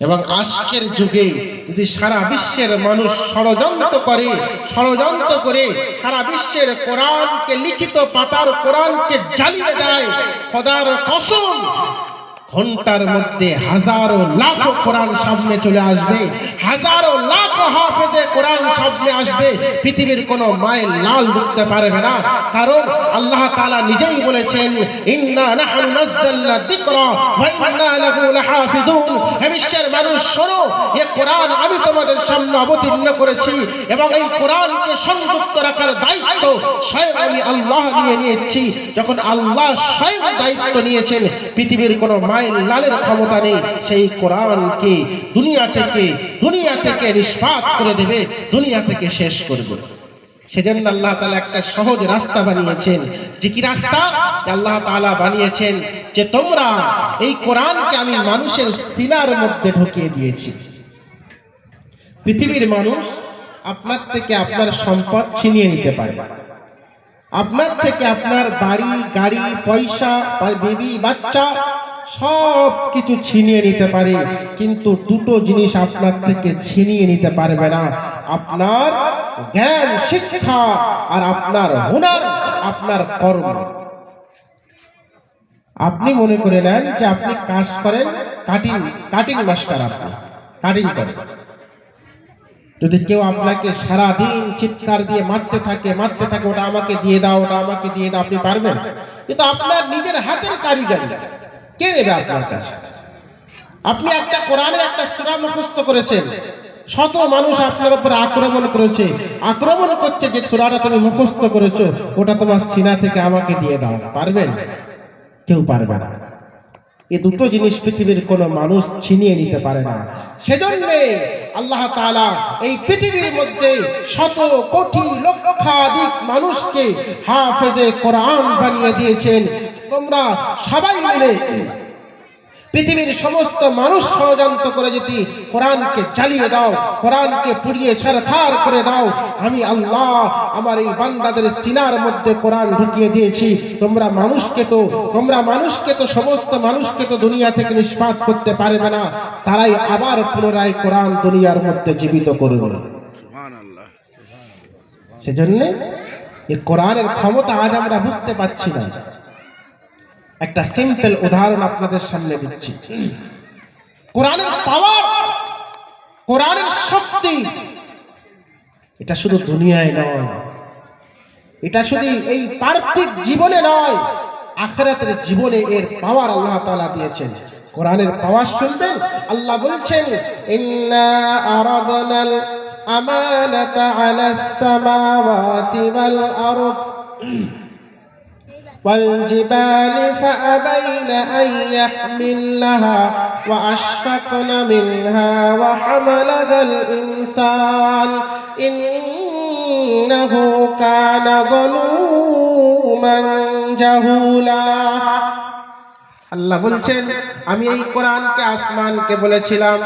এবং আজকের যুগে যদি সারা বিশ্বের মানুষ ষড়যন্ত্র করে সারা বিশ্বের কোরআনকে, লিখিত পাতার কোরআনকে জ্বালিয়ে দেয়, খোদার কসম ঘন্টার মধ্যে হাজারো লাখো কোরআন সামনে চলে আসবে, হাজারো লাখো হাফেজে কোরআন সামনে আসবে। পৃথিবীর কোনো মায়ের লাল রুখতে পারবে না, কারণ আল্লাহ তাআলা নিজেই বলেছেন, ইন্না নাহনু নাযালনা যিকরা ওয়া ইন্না লাহু লাহাফিজুন। হে বিশ্বের মানুষ শোনো, এই কোরআন আমি তোমাদের সামনে অবতীর্ণ করেছি এবং এই কোরআনকে সংযুক্ত রাখার দায়িত্ব স্বয়ং আমি আল্লাহ নিয়েছি। যখন আল্লাহ স্বয়ং দায়িত্ব নিয়েছেন, পৃথিবীর কোনো লালের ক্ষমতা নেই সেই কোরআনকে দুনিয়া থেকে নিষ্পাত করে দেবে, দুনিয়া থেকে শেষ করবে। সেজন্য আল্লাহ তাআলা একটা সহজ রাস্তা বানিয়েছেন। যে কি রাস্তা? আল্লাহ তাআলা বানিয়েছেন যে তোমরা এই কোরআনকে আমি মানুষের সিনার মধ্যে ঢুকিয়ে দিয়েছি। পৃথিবীর মানুষ আপনার থেকে আপনার সম্পদ ছিনিয়ে নিতে পারে, আপনার থেকে আপনার বাড়ি, গাড়ি, পয়সা, বিবি, বাচ্চা সব কিছু ছিনিয়ে নিতে পারে, কিন্তু দুটো জিনিস আপনার থেকে ছিনিয়ে নিতে পারবে না, আপনার জ্ঞান, শিক্ষা আর আপনার হুনার, আপনার কর্ম। আপনি মনে করে নেন যে আপনি কাজ করেন, কাটিং মাস্টার, আপনি কাটিং করেন। যদি কেউ আপনাকে সারা দিন চিৎকার দিয়ে মারতে থাকে, ওটা আমাকে দিয়ে দাও, ওটা আমাকে দিয়ে দাও, আপনি পারবেন? কিন্তু আপনার নিজের হাতের কারিগরি কে নেবে আপনার কাছে? আপনি একটা কোরআনের একটা সূরা মুখস্থ করেছেন, শত মানুষ আপনার উপর আক্রমণ করছে যে সূরাটা তুমি মুখস্থ করেছো ওটা তোমার সিনা থেকে আমাকে দিয়ে দাও, পারবেন? কেউ পারবে না। এই দুটো জিনিস পৃথিবীর কোনো মানুষ ছিনিয়ে নিতে পারে না। সেজন্য আল্লাহ তাআলা এই পৃথিবীর মধ্যে শত কোটি লক্ষাধিক মানুষকে হাফেজে কোরআন বানিয়ে দিয়েছেন। তোমরা সবাই মিলে পৃথিবীর সমস্ত মানুষ ষড়যন্ত্র করে যদি কোরআনকে জ্বালিয়ে দাও, কোরআনকে পুড়িয়ে ছারখার করে দাও, আমি আল্লাহ আমার এই বান্দাদের সিনার মধ্যে কোরআন ঢুকিয়ে দিয়েছি। তোমরা মানুষকে তো সমস্ত মানুষকে তো দুনিয়া থেকে নিষ্পাত করতে পারবে না, তারাই আবার পুনরায় কোরআন দুনিয়ার মধ্যে জীবিত করবে। সুবহানাল্লাহ। সেজন্য এই কোরআনের ক্ষমতা আজ আমরা বুঝতে পারছি না। একটা সিম্পল উদাহরণ আপনাদের সামনে দিচ্ছি। কোরআনের পাওয়ার, কোরআনের শক্তি, এটা শুধু দুনিয়ায় নয়, এটা শুধু এই পার্থিব জীবনে নয়, আখিরাতের জীবনে এর পাওয়ার আল্লাহ তাআলা দিয়েছেন। কোরআনের পাওয়ার শুনবেন, আল্লাহ বলছেন, ইন্না আরাদনাল আমানাতা আলাস সামাওয়াতি ওয়াল আরদ والجبال فأبين أن يحملنها وأشفقن منها وحملها الإنسان إنه كان ظلوما جهولا। আল্লাহ বলছেন, আমি এই কোরআনকে আসমানকে বলেছিলাম,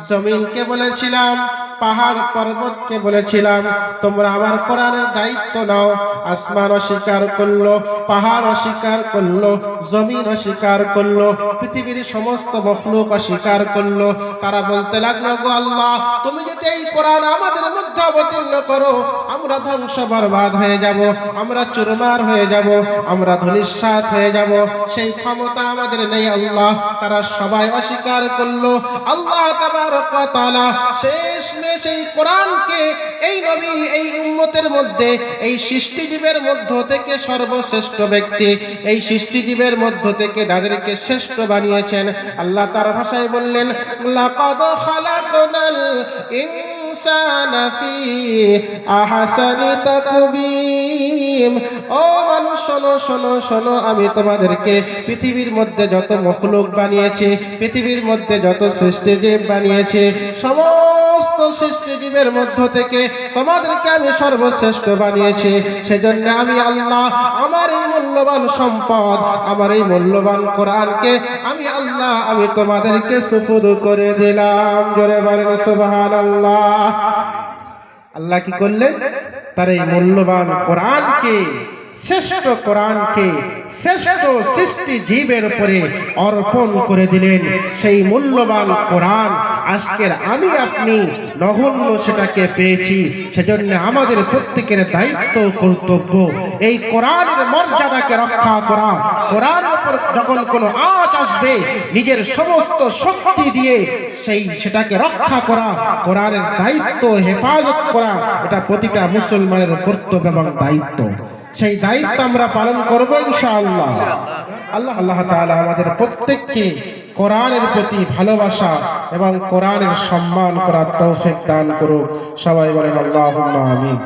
জমিনকে বলেছিলাম, পাহাড় পর্বতকে বলেছিলাম তোমরা আমার কোরআনের দায়িত্ব নাও। আসমান অস্বীকার করলো, পাহাড় অস্বীকার করলো, জমিন অস্বীকার করলো, পৃথিবীর সমস্ত মখলুক অস্বীকার করলো। তারা বলতে লাগলো, গো আল্লাহ, তুমি যদি এই কোরআন আমাদের মধ্যে অবতীর্ণ করো, আমরা ধ্বংস বরবাদ হয়ে যাব, আমরা চুরমার হয়ে যাব, আমরা ধূলিসাৎ হয়ে যাব, সেই ক্ষমতা আমাদের নেই আল্লাহ। তারা সবাই অস্বীকার করলো। আল্লাহ তাবারক ওয়া তাআলা শেষমেশ এই কোরআনকে, এই নবী, এই উম্মতের মধ্যে, এই সৃষ্টিজীবের মধ্য থেকে সর্বশ্রেষ্ঠ ব্যক্তি, এই সৃষ্টিজীবের মধ্য থেকে যাদেরকে শ্রেষ্ঠ বানিয়েছেন, আল্লাহ তার ভাষায় বললেন, লাকাদ খালাকনাল ইনসানা ফি আহসানি তাকবীম। ও মানুষ, শোনো শোনো শোনো, আমি তোমাদেরকে পৃথিবীর মধ্যে যত মখলুক বানিয়েছি, পৃথিবীর মধ্যে যত সৃষ্টিজীব বানিয়েছে, সমস্ত সৃষ্টিজীবের মধ্য থেকে তোমাদেরকে আমি সর্বশ্রেষ্ঠ বানিয়েছি। সেজন্য আমি আল্লাহ আমার এই মূল্যবান সম্পদ, আমার এই মূল্যবান কোরআনকে আমি আল্লাহ আমি তোমাদেরকে সুপুর্দ করে দিলাম। জোরে বলেন সুবহানাল্লাহ। আল্লাহ কি করলেন? তার এই মূল্যবান কোরআনকে শ্রেষ্ঠ কোরআনকে শ্রেষ্ঠ সৃষ্টি জীবের উপরে অর্পণ করে দিলেন। সেই মূল্যবান কোরআন আজকের আমি আপনি নগণ্য সেটাকে পেয়েছি। সেজন্য আমাদের প্রত্যেকের দায়িত্ব কর্তব্য এই কোরআনের মর্যাদাকে রক্ষা করা। কোরআনের উপর যখন কোনো আঁচ আসবে নিজের সমস্ত শক্তি দিয়ে সেটাকে রক্ষা করা, কোরআনের দায়িত্ব হেফাজত করা, এটা প্রতিটা মুসলমানের কর্তব্য এবং দায়িত্ব। সেই দায়িত্ব আমরা পালন করব ইনশাআল্লাহ। আল্লাহ তাআলা আমাদের প্রত্যেককে কোরআনের প্রতি ভালোবাসা এবং কোরআনের সম্মান করার তৌফিক দান করুক। সবাই বলেন আল্লাহুম্মা আমিন।